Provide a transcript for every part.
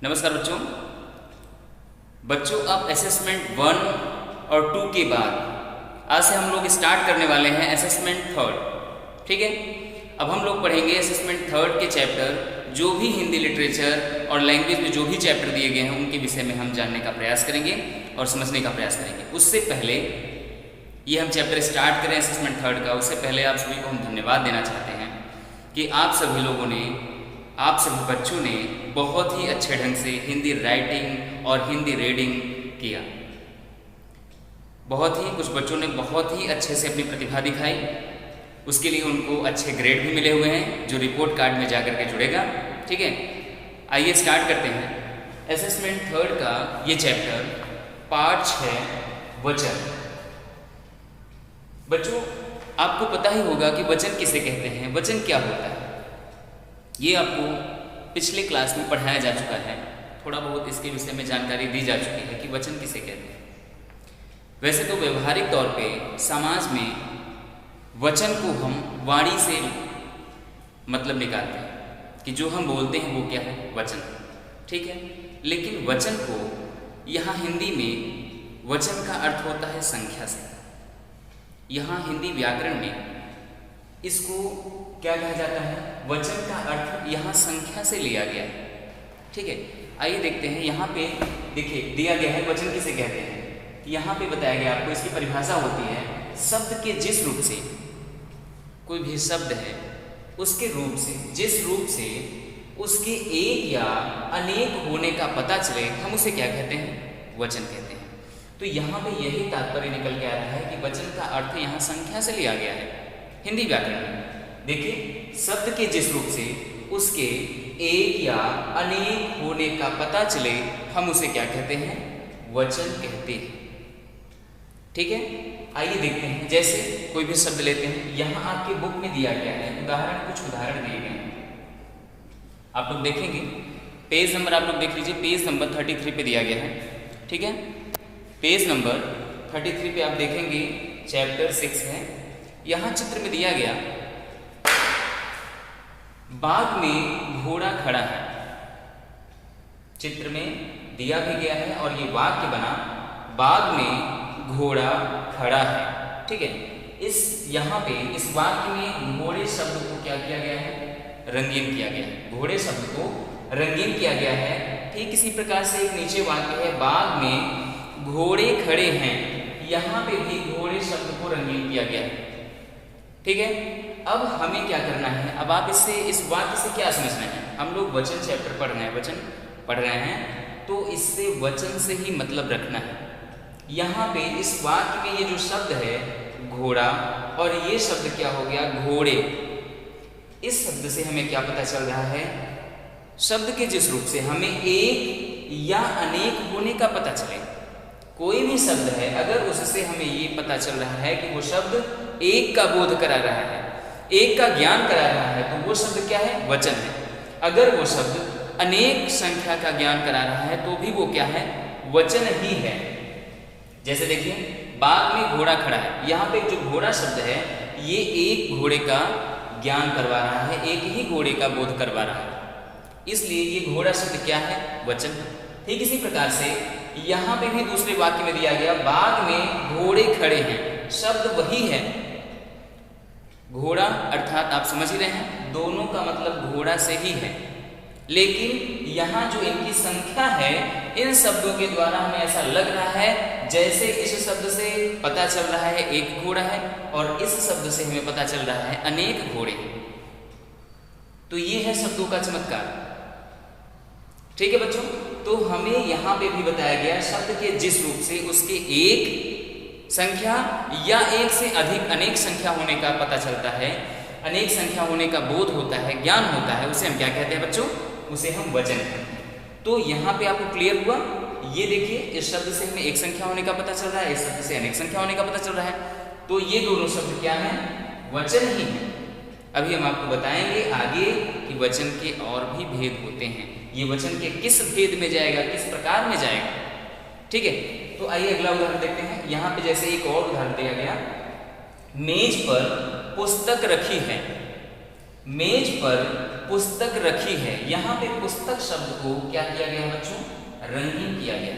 नमस्कार बच्चों। अब असेसमेंट 1 और 2 के बाद आज से हम लोग स्टार्ट करने वाले हैं असेसमेंट 3। ठीक है, अब हम लोग पढ़ेंगे असेसमेंट 3 के चैप्टर, जो भी हिंदी लिटरेचर और लैंग्वेज में जो भी चैप्टर दिए गए हैं उनके विषय में हम जानने का प्रयास करेंगे और समझने का प्रयास करेंगे। उससे पहले ये हम चैप्टर स्टार्ट करें असेसमेंट 3 का, उससे पहले आप सभी को हम धन्यवाद देना चाहते हैं कि आप सभी लोगों ने, आप सभी बच्चों ने बहुत ही अच्छे ढंग से हिंदी राइटिंग और हिंदी रीडिंग किया। कुछ बच्चों ने बहुत ही अच्छे से अपनी प्रतिभा दिखाई, उसके लिए उनको अच्छे ग्रेड भी मिले हुए हैं जो रिपोर्ट कार्ड में जाकर के जुड़ेगा। ठीक है, आइए स्टार्ट करते हैं असेसमेंट 3 का ये चैप्टर, पार्ट 6 वचन। बच्चों, आपको पता ही होगा कि वचन किसे कहते हैं, वचन क्या होता है। ये आपको पिछले क्लास में पढ़ाया जा चुका है, थोड़ा बहुत इसके विषय में जानकारी दी जा चुकी है कि वचन किसे कहते हैं। वैसे तो व्यवहारिक तौर पे समाज में वचन को हम वाणी से मतलब निकालते हैं कि जो हम बोलते हैं वो क्या है, वचन। ठीक है, लेकिन वचन को यहाँ हिंदी में वचन का अर्थ होता है संख्या से। यहाँ हिंदी व्याकरण में इसको क्या कहा जाता है, वचन का अर्थ यहाँ संख्या से लिया गया है। ठीक है, आइए देखते हैं। यहाँ पे देखिए दिया गया है वचन किसे कहते हैं। यहाँ पे बताया गया आपको, इसकी परिभाषा होती है शब्द के जिस रूप से, कोई भी शब्द है उसके रूप से, जिस रूप से उसके एक या अनेक होने का पता चले, हम उसे क्या कहते हैं, वचन कहते हैं। तो यहाँ पे यही तात्पर्य निकल के आ रहा है कि वचन का अर्थ यहाँ संख्या से लिया गया है हिंदी व्याकरण में। देखिए, शब्द के जिस रूप से उसके एक या अनेक होने का पता चले, हम उसे क्या कहते हैं, वचन कहते हैं। ठीक है, आइए देखते हैं। जैसे कोई भी शब्द लेते हैं, यहाँ आपके बुक में दिया गया है कुछ उदाहरण दिए गए हैं, आप लोग देखेंगे। पेज नंबर आप लोग देख लीजिए, पेज नंबर 33 पे दिया गया है। ठीक है, पेज नंबर 33 पे आप देखेंगे चैप्टर 6 है। यहाँ चित्र में दिया गया, बाग में घोड़ा खड़ा है। चित्र में दिया भी गया है और ये वाक्य बना, बाग में घोड़ा खड़ा है। ठीक है, यहाँ पे इस वाक्य में घोड़े शब्द को क्या किया गया है, रंगीन किया गया है। घोड़े शब्द को रंगीन किया गया है। ठीक इसी प्रकार से एक नीचे वाक्य है, बाग में घोड़े खड़े हैं। यहाँ पे भी घोड़े शब्द को रंगीन किया गया है। ठीक है, अब हमें क्या करना है, अब आप इस वाक्य से क्या समझना है। हम लोग वचन चैप्टर पढ़ रहे हैं, वचन पढ़ रहे हैं, तो इससे वचन से ही मतलब रखना है। यहाँ पे इस वाक्य में ये जो शब्द है घोड़ा, और ये शब्द क्या हो गया, घोड़े। इस शब्द से हमें क्या पता चल रहा है, शब्द के जिस रूप से हमें एक या अनेक होने का पता चले। कोई भी शब्द है, अगर उससे हमें ये पता चल रहा है कि वो शब्द एक का बोध करा रहा है, एक का ज्ञान करा रहा है, तो वो शब्द क्या है, वचन है। अगर वो शब्द अनेक संख्या का ज्ञान करा रहा है तो भी वो क्या है, वचन ही है। जैसे देखिए, बाग में घोड़ा खड़ा है। यहाँ पे जो घोड़ा शब्द है ये एक घोड़े का ज्ञान करवा रहा है, एक ही घोड़े का बोध करवा रहा है, इसलिए ये घोड़ा शब्द क्या है, वचन। ठीक इसी प्रकार से यहाँ पे भी दूसरे वाक्य में दिया गया, बाग में घोड़े खड़े हैं। शब्द वही है, घोड़ा, अर्थात आप समझ ही रहे हैं, दोनों का मतलब घोड़ा से ही है। लेकिन यहाँ जो इनकी संख्या है, इन शब्दों के द्वारा हमें ऐसा लग रहा है जैसे इस शब्द से पता चल रहा है एक घोड़ा है, और इस शब्द से हमें पता चल रहा है अनेक घोड़े। तो ये है शब्दों का चमत्कार। ठीक है बच्चों, तो हमें यहाँ पे भी बताया गया, शब्द के जिस रूप से उसके एक संख्या या एक से अधिक अनेक संख्या होने का पता चलता है, अनेक संख्या होने का बोध होता है, ज्ञान होता है, उसे हम क्या कहते हैं बच्चों, उसे हम वचन कहते हैं। तो यहाँ पे आपको क्लियर हुआ। ये देखिए, इस शब्द से हमें एक संख्या होने का पता चल रहा है, इस शब्द से अनेक संख्या होने का पता चल रहा है, तो ये दोनों शब्द क्या है, वचन ही है। अभी हम आपको बताएंगे आगे कि वचन के और भी भेद होते हैं, ये वचन के किस भेद में जाएगा, किस प्रकार में जाएगा। ठीक है, तो आइए अगला उदाहरण देखते हैं। यहाँ पे जैसे एक और उदाहरण दिया गया, मेज पर पुस्तक रखी है। मेज पर पुस्तक रखी है। यहाँ पे पुस्तक शब्द को क्या किया गया है बच्चों? रंगीन किया गया।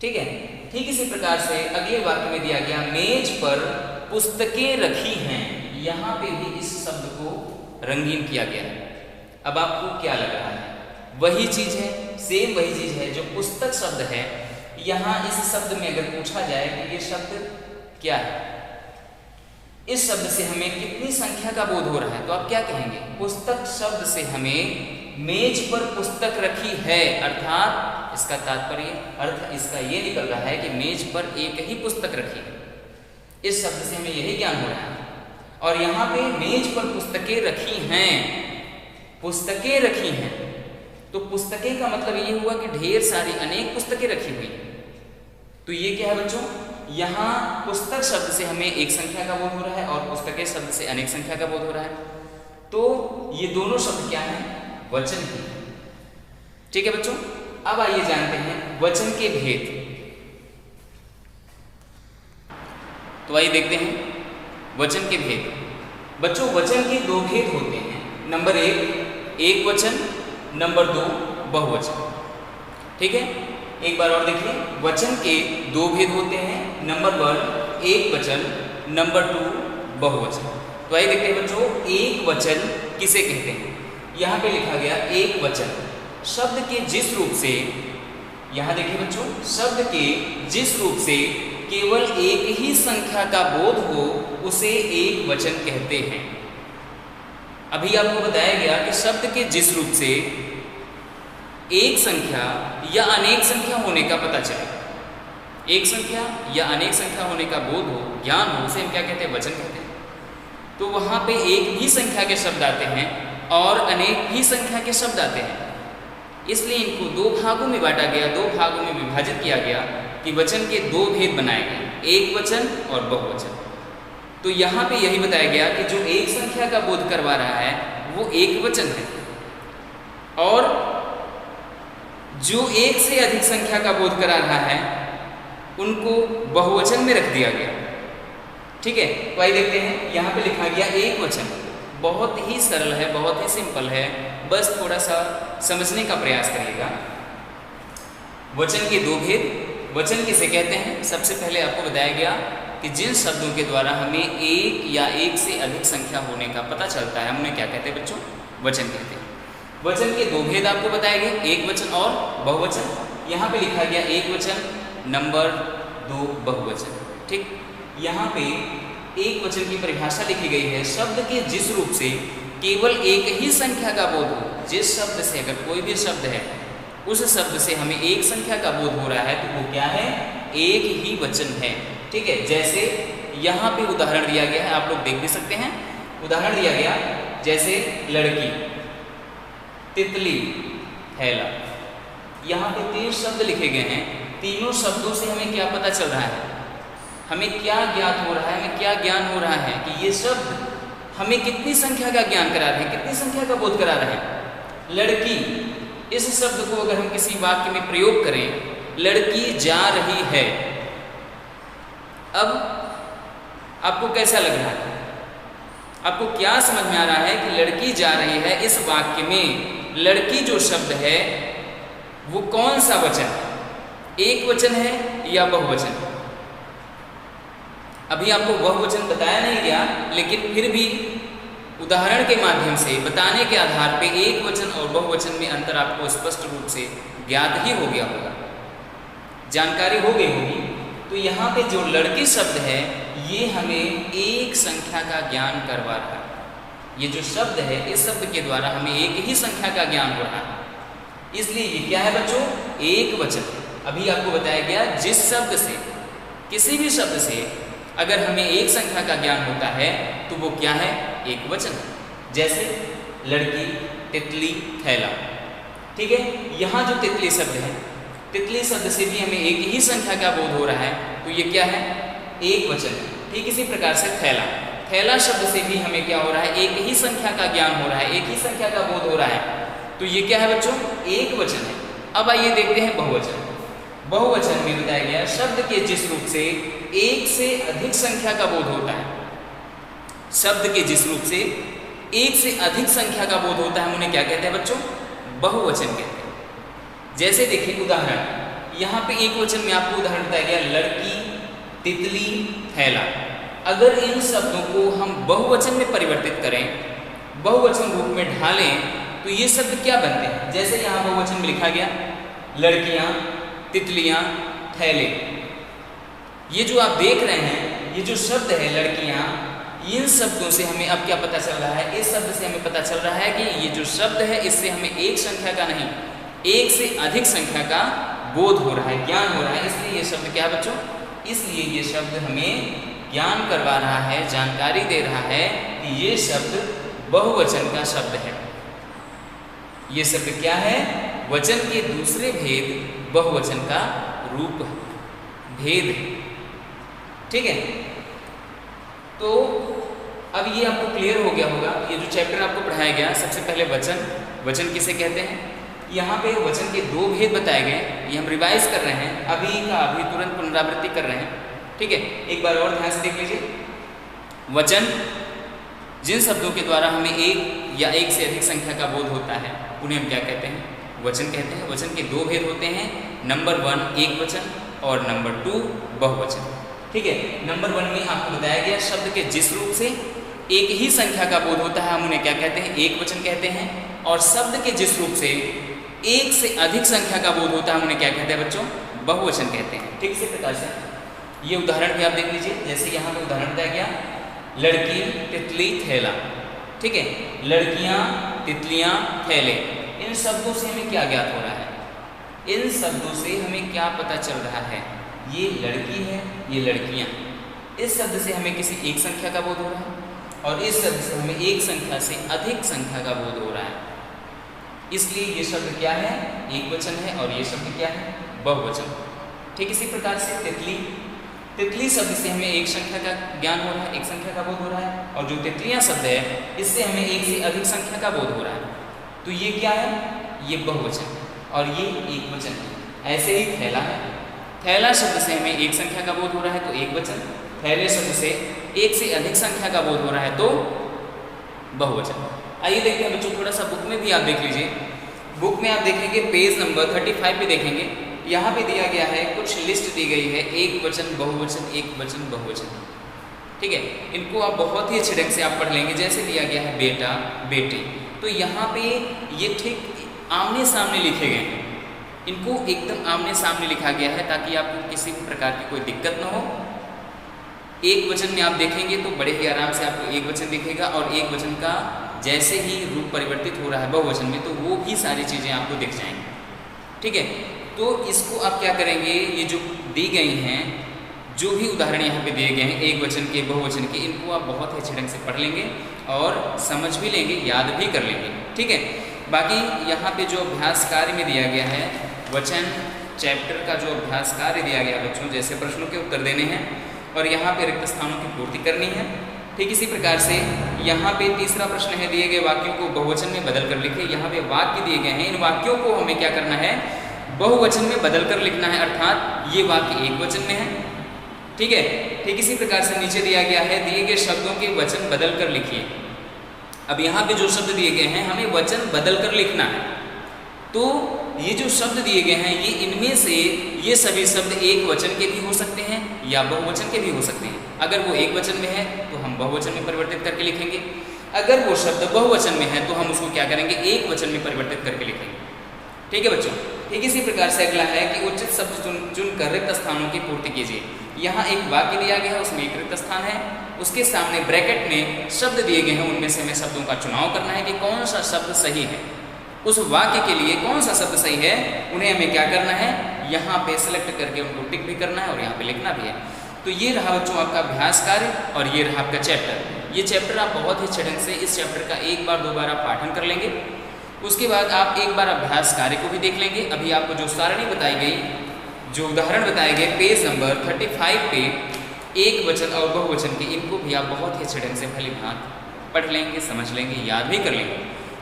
ठीक है। ठीक इसी प्रकार से अगले वाक्य में दिया गया मेज पर पुस्तकें रखी हैं। यहाँ पे भी इस शब्द को रंगीन किया गया है। अब आपको क्या लग रहा है? वही चीज है, सेम वही चीज है जो पुस्तक शब्द है। यहाँ इस शब्द में अगर पूछा जाए कि ये शब्द क्या है, इस शब्द से हमें कितनी संख्या का बोध हो रहा है, तो आप क्या कहेंगे? पुस्तक शब्द से हमें मेज पर पुस्तक रखी है, अर्थात इसका तात्पर्य अर्थ इसका ये निकल रहा है कि मेज पर एक ही पुस्तक रखी है। इस शब्द से हमें यही ज्ञान हो रहा है। और यहाँ पे मेज पर पुस्तकें रखी हैं, पुस्तकें रखी हैं, तो पुस्तकें का मतलब ये हुआ कि ढेर सारी अनेक पुस्तकें रखी हुई। तो ये क्या है बच्चों? यहाँ पुस्तक शब्द से हमें एक संख्या का बोध हो रहा है और पुस्तकें शब्द से अनेक संख्या का बोध हो रहा है। तो ये दोनों शब्द क्या हैं? वचन ही। ठीक है बच्चों, अब आइए जानते हैं वचन के भेद। तो आइए देखते हैं वचन के भेद। बच्चों वचन के दो भेद होते हैं। नंबर एक वचन, नंबर 2 बहुवचन। ठीक है, एक बार और देखिए, वचन के दो भेद होते हैं। नंबर 1 एक वचन, नंबर 2 बहुवचन। तो आइए देखते हैं बच्चों एक वचन किसे कहते हैं। यहाँ पे लिखा गया एक वचन, शब्द के जिस रूप से, यहाँ देखिए बच्चों, शब्द के जिस रूप से केवल एक ही संख्या का बोध हो उसे एक वचन कहते हैं। अभी आपको बताया गया कि शब्द के जिस रूप से एक संख्या या अनेक संख्या होने का पता चले, एक संख्या या अनेक संख्या होने का बोध हो, ज्ञान हो, उसे हम क्या कहते हैं? वचन कहते हैं। तो वहाँ पे एक ही संख्या के शब्द आते हैं और अनेक ही संख्या के शब्द आते हैं, इसलिए इनको दो भागों में बांटा गया, दो भागों में विभाजित किया गया कि वचन के दो भेद बनाए गए, एक वचन और बहुवचन। तो यहाँ पे यही बताया गया कि जो एक संख्या का बोध करवा रहा है वो एक वचन है, और जो एक से अधिक संख्या का बोध करा रहा है उनको बहुवचन में रख दिया गया। ठीक है, तो आइए देखते हैं, यहाँ पे लिखा गया एक वचन। बहुत ही सरल है, बहुत ही सिंपल है, बस थोड़ा सा समझने का प्रयास करिएगा। वचन के दो भेद, वचन किसे कहते हैं? सबसे पहले आपको बताया गया कि जिन शब्दों के द्वारा हमें एक या एक से अधिक संख्या होने का पता चलता है, हम उन्हें क्या कहते हैं बच्चों? वचन कहते हैं। वचन के दो भेद आपको बताए गए, एक वचन और बहुवचन। यहाँ पे लिखा गया एक वचन, नंबर 2 बहुवचन। ठीक, यहाँ पे एक वचन की परिभाषा लिखी गई है, शब्द के जिस रूप से केवल एक ही संख्या का बोध हो। जिस शब्द से, अगर कोई भी शब्द है, उस शब्द से हमें एक संख्या का बोध हो रहा है तो वो क्या है? एक ही वचन है। ठीक है, जैसे यहाँ पे उदाहरण दिया गया है, आप लोग देख भी सकते हैं। उदाहरण दिया गया जैसे लड़की, तितली, थैला। यहाँ पे 3 शब्द लिखे गए हैं। तीनों शब्दों से हमें क्या पता चल रहा है? हमें क्या ज्ञात हो रहा है, हमें क्या ज्ञान हो रहा है कि ये शब्द हमें कितनी संख्या का ज्ञान करा रहे हैं, कितनी संख्या का बोध करा रहे हैं। लड़की, इस शब्द को अगर हम किसी वाक्य में प्रयोग करें, लड़की जा रही है, अब आपको कैसा लग रहा है? आपको क्या समझ में आ रहा है कि लड़की जा रही है? इस वाक्य में लड़की जो शब्द है वो कौन सा वचन है? एक वचन है या बहुवचन? अभी आपको बहुवचन बताया नहीं गया, लेकिन फिर भी उदाहरण के माध्यम से बताने के आधार पे एक वचन और बहुवचन में अंतर आपको स्पष्ट रूप से ज्ञात ही हो गया होगा, जानकारी हो गई होगी। तो यहाँ पे जो लड़की शब्द है ये हमें एक संख्या का ज्ञान करवा रहा है। ये जो शब्द है, इस शब्द के द्वारा हमें एक ही संख्या का ज्ञान हो रहा है, इसलिए ये क्या है बच्चों? एक वचन। अभी आपको बताया गया जिस शब्द से, किसी भी शब्द से अगर हमें एक संख्या का ज्ञान होता है तो वो क्या है? एक वचन। जैसे लड़की, तितली, थैला। ठीक है, यहाँ जो तितली शब्द है, तितली शब्द से भी हमें एक ही संख्या का बोध हो रहा है, तो ये क्या है? एक वचन। ठीक इसी प्रकार से थैला, थैला शब्द से भी हमें क्या हो रहा है? एक ही संख्या का ज्ञान हो रहा है, एक ही संख्या का बोध हो रहा है, तो ये क्या है बच्चों? एक वचन है। अब आइए देखते हैं बहुवचन। बहुवचन में बताया गया शब्द के जिस रूप से एक से अधिक संख्या का बोध होता है, शब्द के जिस रूप से एक से अधिक संख्या का बोध होता है हम उन्हें क्या कहते हैं बच्चों? बहुवचन कहते हैं। जैसे देखिए उदाहरण, यहाँ पे एक वचन में आपको उदाहरण बताया गया लड़की, तितली, थैला। अगर इन शब्दों को हम बहुवचन में परिवर्तित करें, बहुवचन रूप में ढालें, तो ये शब्द क्या बनते हैं? जैसे यहाँ बहुवचन में लिखा गया लड़कियाँ, तितलियाँ, थैले। ये जो आप देख रहे हैं, ये जो शब्द है लड़कियाँ, इन शब्दों से हमें अब क्या पता चल रहा है? इस शब्द से हमें पता चल रहा है कि ये जो शब्द है इससे हमें एक संख्या का नहीं, एक से अधिक संख्या का बोध हो रहा है, ज्ञान हो रहा है। इसलिए ये शब्द क्या है बच्चों? इसलिए ये शब्द हमें ज्ञान करवा रहा है, जानकारी दे रहा है कि ये शब्द बहुवचन का शब्द है। ये शब्द क्या है? वचन के दूसरे भेद बहुवचन का रूप भेद, ठीक है। तो अब ये आपको क्लियर हो गया होगा। ये जो चैप्टर आपको पढ़ाया गया, सबसे पहले वचन, वचन किसे कहते हैं, यहाँ पे वचन के दो भेद बताए गए। ये हम रिवाइज कर रहे हैं, अभी का अभी तुरंत पुनरावृत्ति कर रहे हैं, ठीक है। एक बार और ध्यान से देख लीजिए। वचन, जिन शब्दों के द्वारा हमें एक या एक से अधिक संख्या का बोध होता है उन्हें हम क्या कहते हैं? वचन कहते हैं। वचन के दो भेद होते हैं, नंबर 1 एक वचन और नंबर 2 बहुवचन, ठीक है। नंबर 1 में आपको बताया गया शब्द के जिस रूप से एक ही संख्या का बोध होता है हम उन्हें क्या कहते हैं? एक वचन कहते हैं। और शब्द के जिस रूप से एक से अधिक संख्या का बोध होता है हम उन्हें क्या कहते हैं बच्चों? बहुवचन कहते हैं। ठीक इसी प्रकार से ये उदाहरण भी आप देख लीजिए। जैसे यहाँ पे उदाहरण बताया गया लड़की, तितली, थैला, ठीक है। लड़कियाँ, तितलियाँ, थैले, इन शब्दों से हमें क्या ज्ञात हो रहा है? इन शब्दों से हमें क्या पता चल रहा है? ये लड़की है, ये लड़कियाँ। इस शब्द से हमें किसी एक संख्या का बोध हो रहा है और इस शब्द से हमें एक संख्या से अधिक संख्या का बोध हो रहा है। इसलिए ये शब्द क्या है? एक वचन है और ये शब्द क्या है? बहुवचन। ठीक इसी प्रकार से तितली, तितली शब्द से हमें एक संख्या का ज्ञान हो रहा है, एक संख्या का बोध हो रहा है। और जो तितलियाँ शब्द है इससे हमें एक से अधिक संख्या का बोध हो रहा है। तो ये क्या है? ये बहुवचन और ये एक वचन है। ऐसे ही थैला है, थैला शब्द से हमें एक संख्या का बोध हो रहा है तो एक वचन, थैले शब्द से एक से अधिक संख्या का बोध हो रहा है तो बहुवचन। आइए देखते हैं बच्चों, थोड़ा सा बुक में भी आप देख लीजिए। बुक में आप देखेंगे पेज नंबर 35 पे देखेंगे, यहाँ पे दिया गया है कुछ लिस्ट दी गई है, एक वचन, बहुवचन, एक वचन, बहुवचन, ठीक है। इनको आप बहुत ही अच्छे ढंग से आप पढ़ लेंगे। जैसे दिया गया है बेटा, बेटी, तो यहाँ पे ये ठीक आमने सामने लिखे गए हैं। इनको एकदम आमने सामने लिखा गया है ताकि आपको किसी भी प्रकार की कोई दिक्कत न हो। एक वचन में आप देखेंगे तो बड़े ही आराम से आपको एक वचन दिखेगा और एक वचन का जैसे ही रूप परिवर्तित हो रहा है बहुवचन में तो वो भी सारी चीज़ें आपको दिख जाएंगी, ठीक है। तो इसको आप क्या करेंगे, ये जो दी गई हैं, जो भी उदाहरण यहाँ पे दिए गए हैं एक वचन के, बहुवचन के, इनको आप बहुत ही अच्छे ढंग से पढ़ लेंगे और समझ भी लेंगे, याद भी कर लेंगे, ठीक है। बाकी यहाँ पे जो अभ्यास कार्य में दिया गया है, वचन चैप्टर का जो अभ्यास कार्य दिया गया बच्चों, जैसे प्रश्नों के उत्तर देने हैं और यहाँ पे रिक्त स्थानों की पूर्ति करनी है। ठीक इसी प्रकार से यहाँ पे तीसरा प्रश्न है, दिए गए वाक्यों को बहुवचन में बदल कर लिखे। यहाँ पे वाक्य दिए गए हैं, इन वाक्यों को हमें क्या करना है? बहुवचन में बदल कर लिखना है, अर्थात ये वाक्य एक वचन में है, ठीक है। ठीक इसी प्रकार से नीचे दिया गया है, दिए गए शब्दों के वचन बदल कर लिखिए। अब यहाँ पे जो शब्द दिए गए हैं हमें वचन बदल कर लिखना है। तो ये जो शब्द दिए गए हैं ये इनमें से ये सभी शब्द एक वचन के भी हो सकते हैं या बहुवचन के भी हो सकते हैं। अगर वो एक वचन में है तो हम बहुवचन में परिवर्तित करके लिखेंगे, अगर वो शब्द बहुवचन में है तो हम उसको क्या करेंगे? एक वचन में परिवर्तित करके लिखेंगे, ठीक है बच्चों। ठीक इसी प्रकार से अगला है कि उचित शब्द चुनकर रिक्त स्थानों की पूर्ति कीजिए। यहाँ एक वाक्य दिया गया है, उसमें एक रिक्त स्थान है, उसके सामने ब्रैकेट में शब्द दिए गए हैं, उनमें से हमें शब्दों का चुनाव करना है कि कौन सा शब्द सही है, उस वाक्य के लिए कौन सा शब्द सही है, उन्हें हमें क्या करना है? यहाँ पे सिलेक्ट करके उनको टिक भी करना है और यहाँ पे लिखना भी है। तो ये रहा बच्चों आपका अभ्यास कार्य और ये रहा आपका चैप्टर। ये चैप्टर आप बहुत ही अच्छे ढंग से इस चैप्टर का एक बार दो बार आप पाठन कर लेंगे। उसके बाद आप एक बार अभ्यास कार्य को भी देख लेंगे। अभी आपको जो सारणी बताई गई, जो उदाहरण बताए गए पेज नंबर 35 पे एक वचन और बहुवचन के, इनको भी आप बहुत ही अच्छे ढंग से भली भांति पढ़ लेंगे, समझ लेंगे, याद भी कर लेंगे,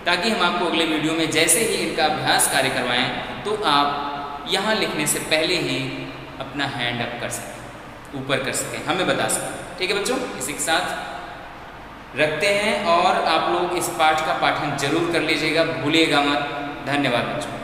ताकि हम आपको अगले वीडियो में जैसे ही इनका अभ्यास कार्य करवाएं तो आप यहाँ लिखने से पहले ही अपना हैंड अप कर सकें, ऊपर कर सकें, हमें बता सकें। ठीक है बच्चों, इसी के साथ रखते हैं और आप लोग इस पाठ का पाठन जरूर कर लीजिएगा, भूलिएगा मत। धन्यवाद बच्चों।